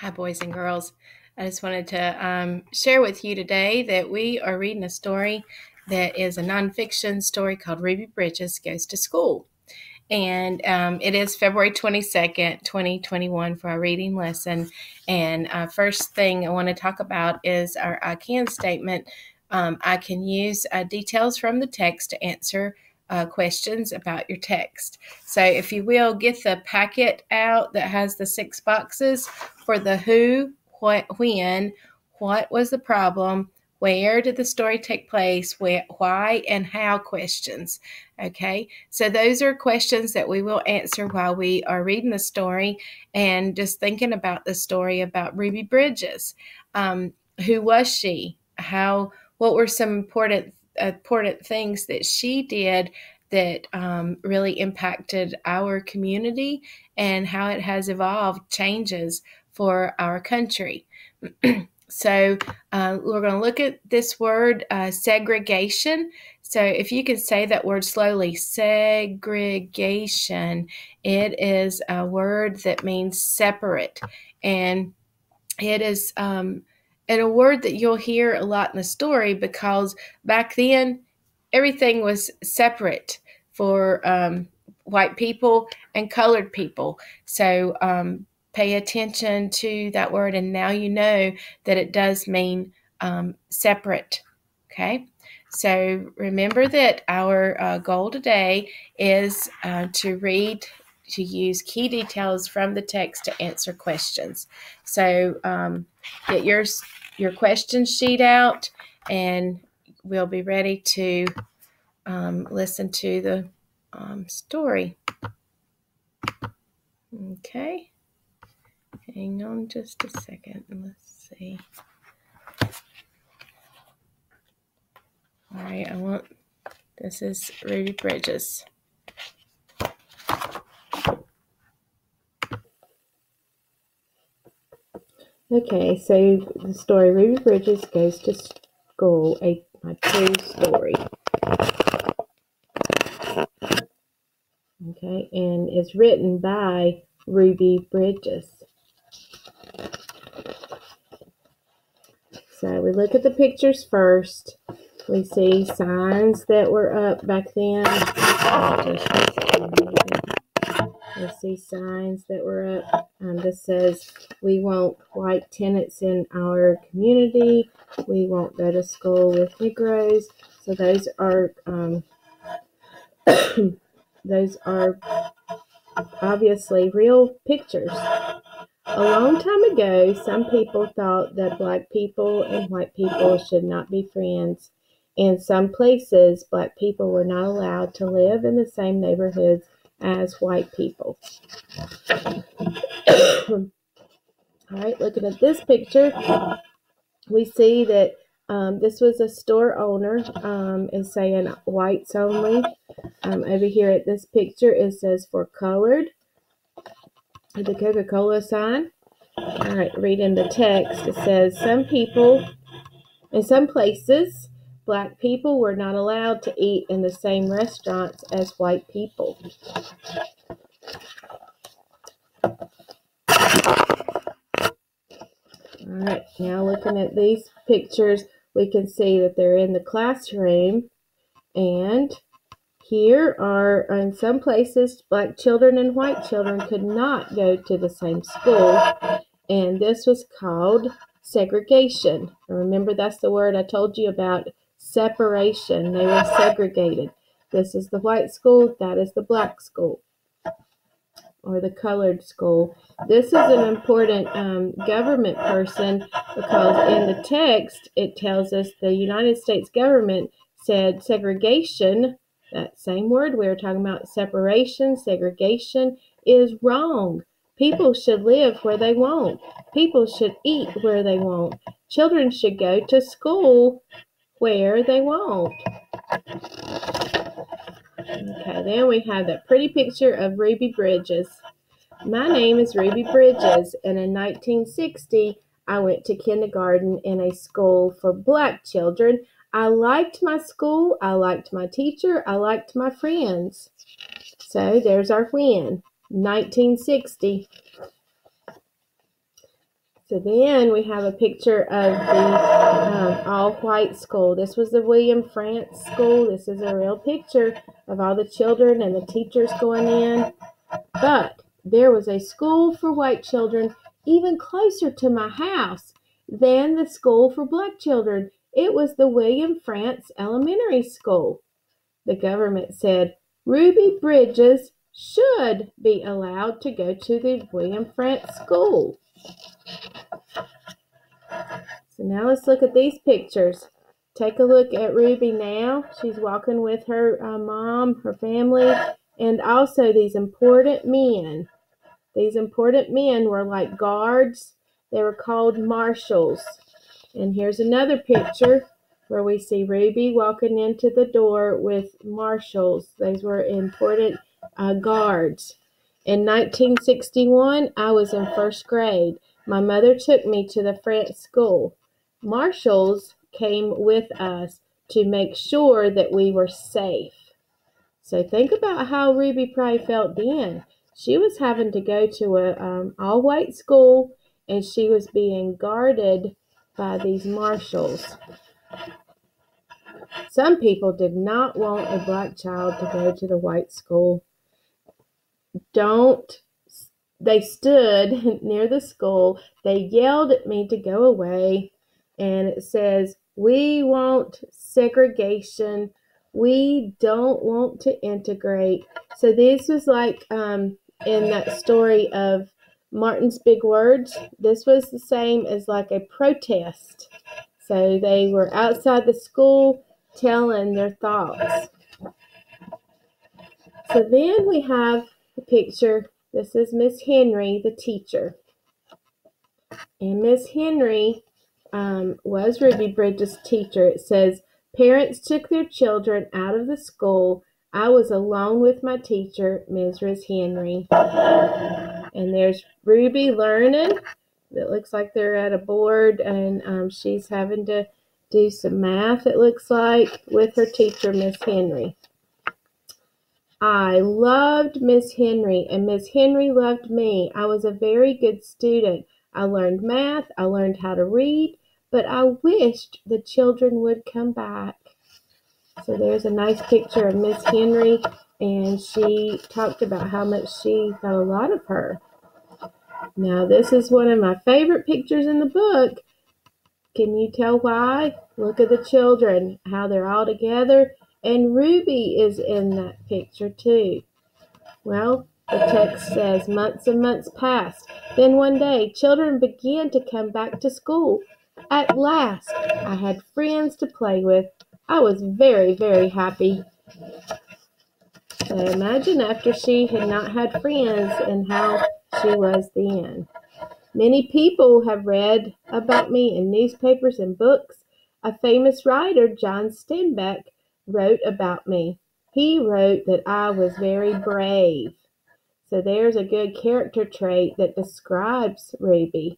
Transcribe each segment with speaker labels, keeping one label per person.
Speaker 1: Hi, boys and girls. I just wanted to share with you today that we are reading a story that is a nonfiction story called Ruby Bridges Goes to School. And it is February 22nd, 2021 for our reading lesson. And first thing I want to talk about is our I can statement. I can use details from the text to answer questions about your text. So if you will, get the packet out that has the 6 boxes for the who, what, when, what was the problem, where did the story take place, why, and how questions. Okay, so those are questions that we will answer while we are reading the story and just thinking about the story about Ruby Bridges. Who was she? What were some important things that she did that really impacted our community, and how it has evolved changes for our country. So we're going to look at this word, segregation. So if you can say that word slowly, segregation, it is a word that means separate. And it is and a word that you'll hear a lot in the story, because back then everything was separate for white people and colored people. So pay attention to that word, and now you know that it does mean separate. Okay, so remember that our goal today is to use key details from the text to answer questions. So get your question sheet out, and we'll be ready to listen to the story. Okay. Hang on just a second. Let's see. All right, this is Ruby Bridges. Okay, so the story Ruby Bridges Goes to School, a true story. Okay, and it's written by Ruby Bridges. So we look at the pictures first. We see signs that were up back then. We see signs that were up. This says, "We want white tenants in our community. We won't go to school with Negroes." So those are those are obviously real pictures. A long time ago, some people thought that black people and white people should not be friends. In some places, black people were not allowed to live in the same neighborhoods as white people. All right, looking at this picture, we see that this was a store owner, is saying whites only. Over here at this picture, it says for colored, the Coca-Cola sign. All right, reading the text, it says, in some places, black people were not allowed to eat in the same restaurants as white people. All right, now looking at these pictures, we can see that they're in the classroom, and here are, in some places, black children and white children could not go to the same school, and this was called segregation. Remember, that's the word I told you about, separation. They were segregated. This is the white school, that is the black school, or the colored school. This is an important government person, because in the text it tells us the United States government said segregation, that same word we were talking about, separation, segregation, is wrong. People should live where they want. People should eat where they want. Children should go to school where they want. Okay, then we have that pretty picture of Ruby Bridges. My name is Ruby Bridges, and in 1960, I went to kindergarten in a school for black children. I liked my school, I liked my teacher, I liked my friends. So there's our when, 1960. So then we have a picture of the all-white school. This was the William Frantz School. This is a real picture of all the children and the teachers going in. But there was a school for white children even closer to my house than the school for black children. It was the William Frantz Elementary School. The government said Ruby Bridges should be allowed to go to the William Frantz School. So now let's look at these pictures. Take a look at Ruby now. She's walking with her mom, her family, and also these important men. These important men were like guards. They were called marshals. And here's another picture where we see Ruby walking into the door with marshals. These were important guards. In 1961, I was in first grade. My mother took me to the Frantz School. Marshals came with us to make sure that we were safe. So think about how Ruby probably felt then. She was having to go to a all-white school, and she was being guarded by these marshals. Some people did not want a black child to go to the white school. They stood near the school. They yelled at me to go away, and it says, "We want segregation. We don't want to integrate." So this was like in that story of Martin's Big Words. This was the same as like a protest. So they were outside the school telling their thoughts. So then we have a picture. This is Miss Henry, the teacher. And Miss Henry was Ruby Bridges' teacher. It says, "Parents took their children out of the school. I was alone with my teacher, Mrs. Henry." And there's Ruby learning. It looks like they're at a board, and she's having to do some math, it looks like, with her teacher, Miss Henry. I loved Miss Henry, and Miss Henry loved me. I was a very good student. I learned math. I learned how to read, but I wished the children would come back. So there's a nice picture of Miss Henry, and she talked about how much she thought a lot of her. Now, this is one of my favorite pictures in the book. Can you tell why? Look at the children, how they're all together, and Ruby is in that picture too. Well, the text says, months and months passed. Then one day, children began to come back to school. At last, I had friends to play with. I was very, very happy. So imagine after she had not had friends and how she was then. Many people have read about me in newspapers and books. A famous writer, John Steinbeck, wrote about me. He wrote that I was very brave. So there's a good character trait that describes Ruby.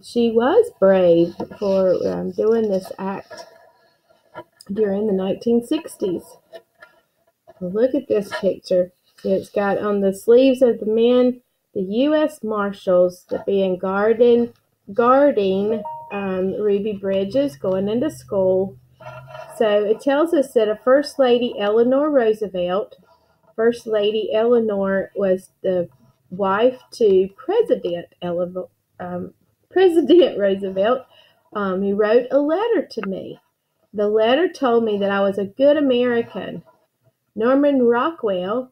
Speaker 1: She was brave for doing this act during the 1960s. Well, look at this picture. It's got on the sleeves of the men, the U.S. Marshals that being guarding Ruby Bridges going into school. So it tells us that a First Lady Eleanor Roosevelt. First Lady Eleanor was the wife to President Roosevelt, who wrote a letter to me. The letter told me that I was a good American. Norman Rockwell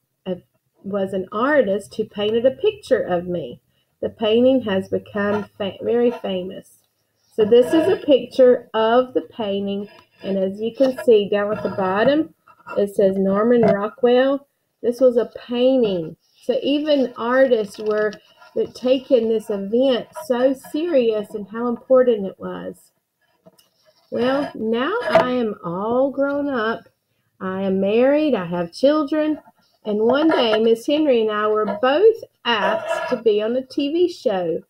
Speaker 1: was an artist who painted a picture of me. The painting has become very famous. So this is a picture of the painting, and as you can see down at the bottom, it says Norman Rockwell. This was a painting. So even artists were taking this event so serious and how important it was. Well, now I am all grown up. I am married. I have children. And one day, Miss Henry and I were both asked to be on a TV show.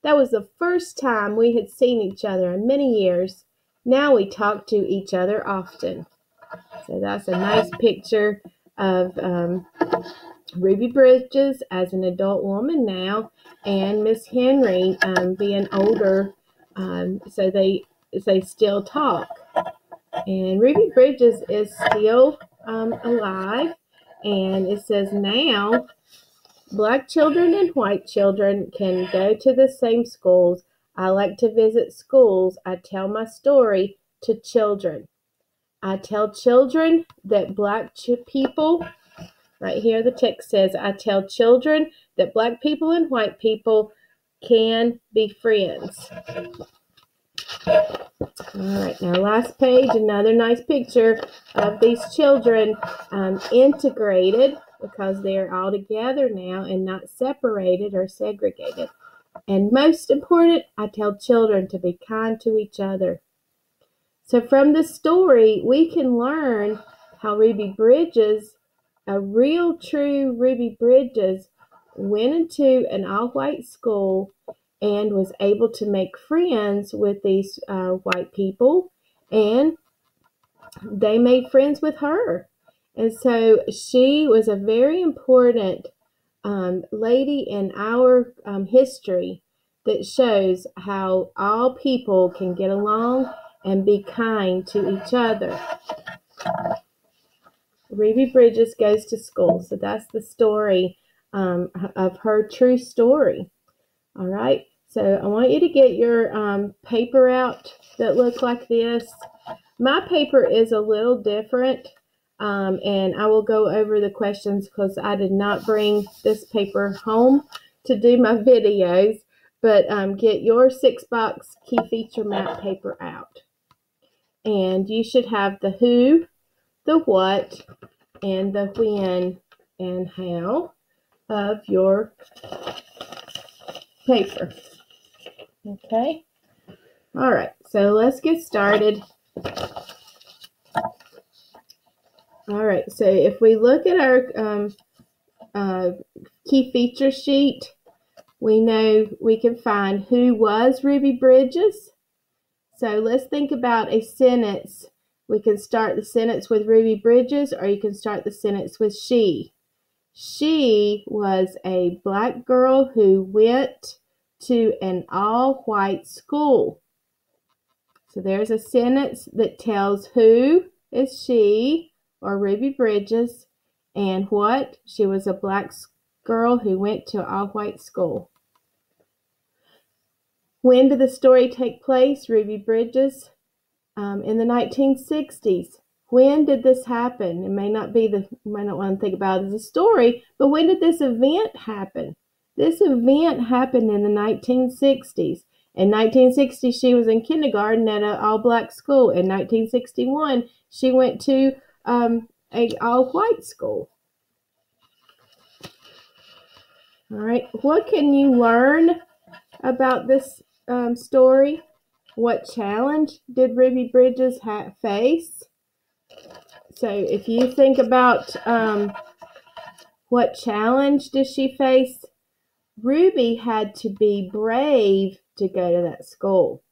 Speaker 1: That was the first time we had seen each other in many years. Now we talk to each other often. So that's a nice picture of Ruby Bridges as an adult woman now, and Miss Henry being older, so they still talk. And Ruby Bridges is still alive, and it says now Black children and white children can go to the same schools. I like to visit schools. I tell my story to children. I tell children that Black people, right here the text says, I tell children that Black people and white people can be friends. All right, now last page, another nice picture of these children integrated because they're all together now and not separated or segregated. And most important, I tell children to be kind to each other. So from the story, we can learn how Ruby Bridges, a real true Ruby Bridges, went into an all-white school and was able to make friends with these white people, and they made friends with her. And so she was a very important lady in our history that shows how all people can get along and be kind to each other. Ruby Bridges goes to school. So that's the story of her true story. All right. So I want you to get your paper out that looks like this. My paper is a little different, and I will go over the questions because I did not bring this paper home to do my videos, but get your 6-box key feature map paper out. And you should have the who, the what, and the when and how of your paper. Okay? All right, so let's get started. All right, so if we look at our key feature sheet, we know we can find who was Ruby Bridges. So let's think about a sentence. We can start the sentence with Ruby Bridges, or you can start the sentence with she. She was a Black girl who went to an all-white school. So there's a sentence that tells who is she, or Ruby Bridges, and what? She was a Black girl who went to an all-white school. When did the story take place? Ruby Bridges, in the 1960s. When did this happen? It may not want to think about it as a story, but when did this event happen? This event happened in the 1960s. In 1960, she was in kindergarten at an all-black school. In 1961, she went to an all-white school. All right, what can you learn about this story? What challenge did Ruby Bridges face? So if you think about what challenge did she face, Ruby had to be brave to go to that school.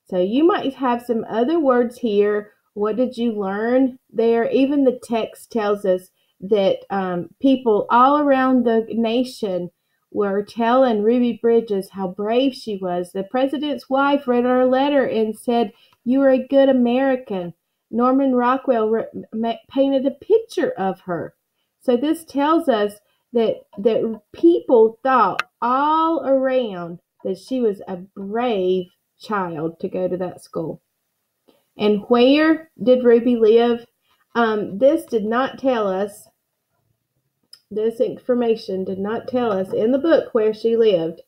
Speaker 1: So you might have some other words here. What did you learn there? Even the text tells us that people all around the nation were telling Ruby Bridges how brave she was. The president's wife read her letter and said, "You are a good American." Norman Rockwell painted a picture of her. So this tells us that people thought all around that she was a brave child to go to that school. And where did Ruby live? This did not tell us, this information did not tell us in the book where she lived,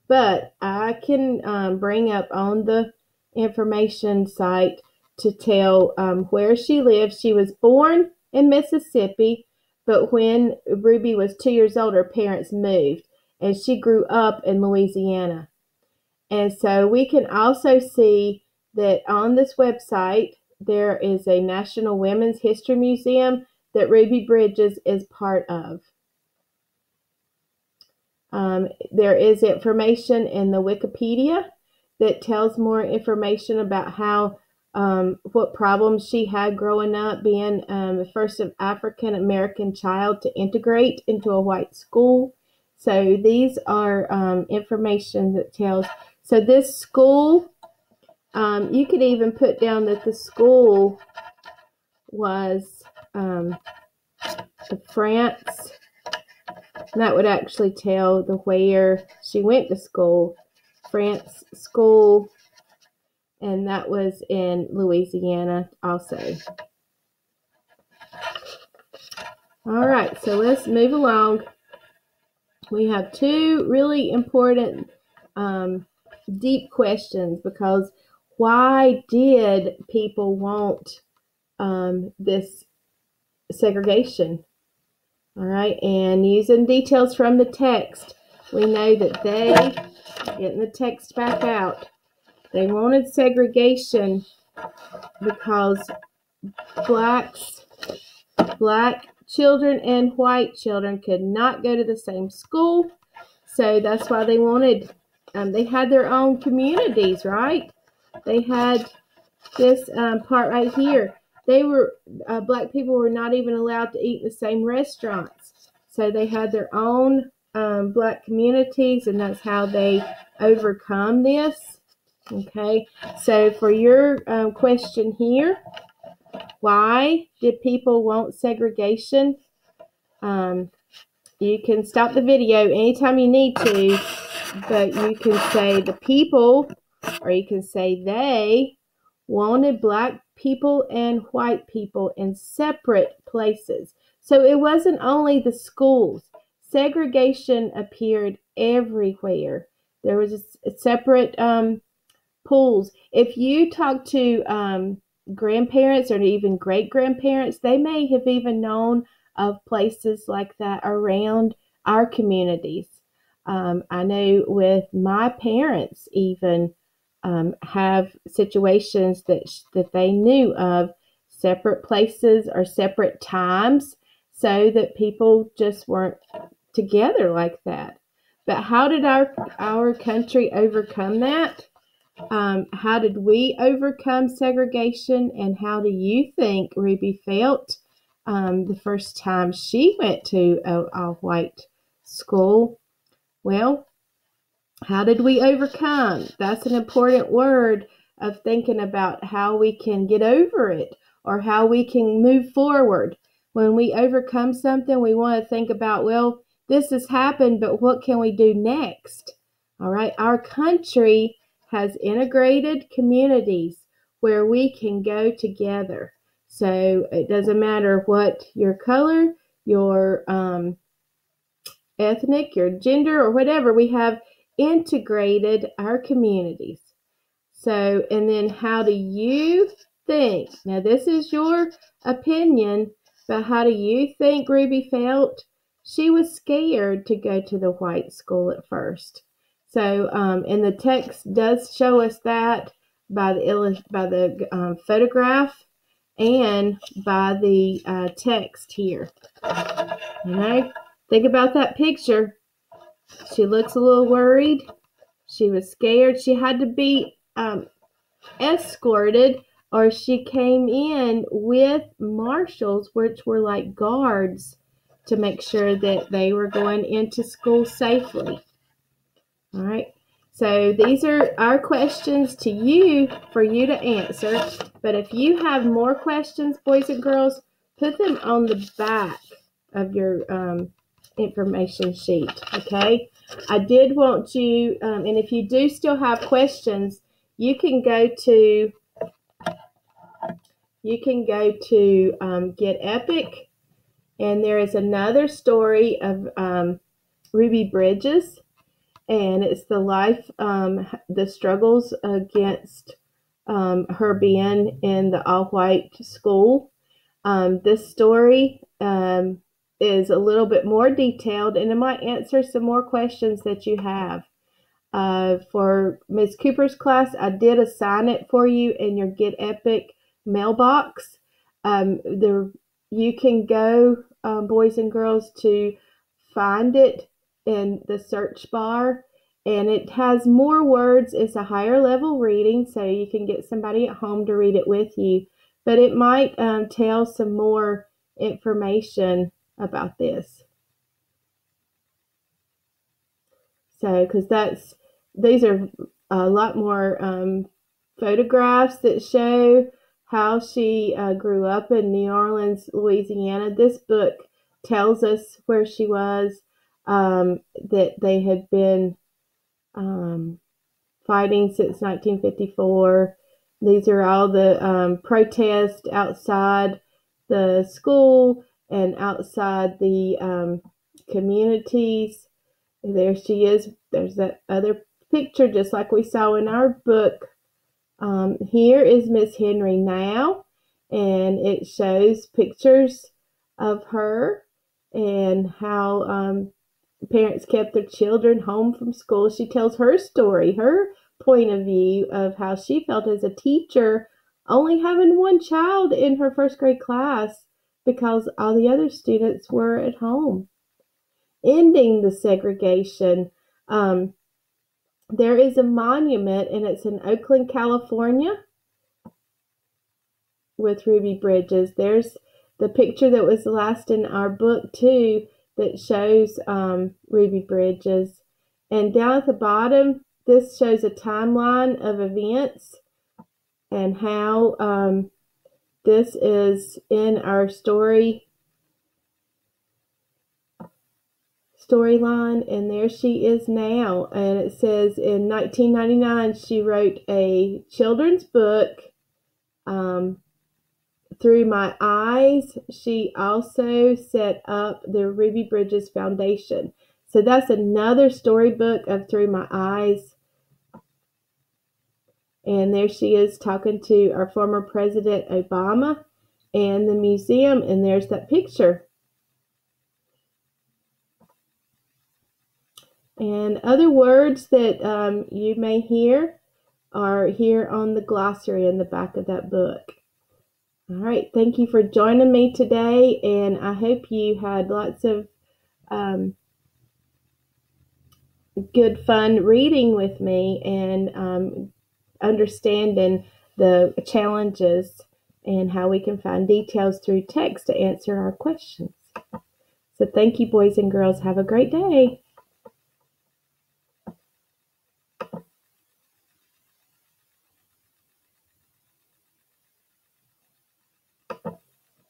Speaker 1: but I can bring up on the information site to tell where she lived. She was born in Mississippi, but when Ruby was 2 years old, her parents moved, and she grew up in Louisiana. And so we can also see that on this website, there is a National Women's History Museum that Ruby Bridges is part of. There is information in the Wikipedia that tells more information about how
Speaker 2: what problems she had growing up, being the first African American child to integrate into a white school. So these are information that tells. So this school, you could even put down that the school was the France. And that would actually tell the where she went to school. France school, and that was in Louisiana also. All right, so let's move along. We have two really important deep questions, because why did people want this segregation? All right, and using details from the text, we know that they, getting the text back out, they wanted segregation because black children and white children could not go to the same school. So that's why they wanted, they had their own communities, right? They had this part right here. They were, black people were not even allowed to eat in the same restaurants. So they had their own black communities, and that's how they overcome this. Okay, so for your question here, why did people want segregation? You can stop the video anytime you need to, but you can say the people, or you can say they wanted black people and white people in separate places. So it wasn't only the schools. Segregation appeared everywhere. There was a separate pools. If you talk to grandparents or even great grandparents, they may have even known of places like that around our communities. I know with my parents, even have situations that they knew of, separate places or separate times, so that people just weren't together like that. But how did our country overcome that? How did we overcome segregation, and how do you think Ruby felt the first time she went to a white school? Well, how did we overcome? That's an important word of thinking about how we can get over it, or how we can move forward. When we overcome something, we want to think about, well, this has happened, but what can we do next? All right, our country has integrated communities where we can go together. So it doesn't matter what your color, your ethnic, your gender, or whatever, we have integrated our communities. So, and then how do you think? Now, this is your opinion, but how do you think Ruby felt? She was scared to go to the white school at first. So, and the text does show us that by the photograph and by the text here. You know, think about that picture. She looks a little worried. She was scared. She had to be escorted, or she came in with marshals, which were like guards, to make sure that they were going into school safely. All right. So these are our questions to you for you to answer. But if you have more questions, boys and girls, put them on the back of your information sheet. Okay. I did want you, and if you do still have questions, you can go to Get Epic, and there is another story of Ruby Bridges, and it's the life, the struggles against her being in the all-white school. This story is a little bit more detailed, and it might answer some more questions that you have. For Ms. Cooper's class, I did assign it for you in your Get Epic mailbox. You can go, boys and girls, to find it in the search bar, and it has more words. It's a higher level reading, so you can get somebody at home to read it with you. But it might tell some more information about this. So, because these are a lot more photographs that show how she grew up in New Orleans, Louisiana. This book tells us where she was, that they had been fighting since 1954. These are all the protests outside the school and outside the communities. There she is. There's that other picture, just like we saw in our book. Here is Miss Henry now, and it shows pictures of her and how parents kept their children home from school. She tells her story, her point of view of how she felt as a teacher, only having one child in her first grade class because all the other students were at home. Ending the segregation. There is a monument, and it's in Oakland, California, with Ruby Bridges. There's the picture that was last in our book, too, that shows Ruby Bridges. And down at the bottom, this shows a timeline of events and how this is in our storyline. And there she is now. And it says in 1999, she wrote a children's book, Through My Eyes. She also set up the Ruby Bridges Foundation. So that's another storybook of Through My Eyes. And there she is talking to our former President Obama and the museum. And there's that picture. And other words that you may hear are here on the glossary in the back of that book. All right, thank you for joining me today, and I hope you had lots of good fun reading with me and understanding the challenges and how we can find details through text to answer our questions. So thank you, boys and girls. Have a great day.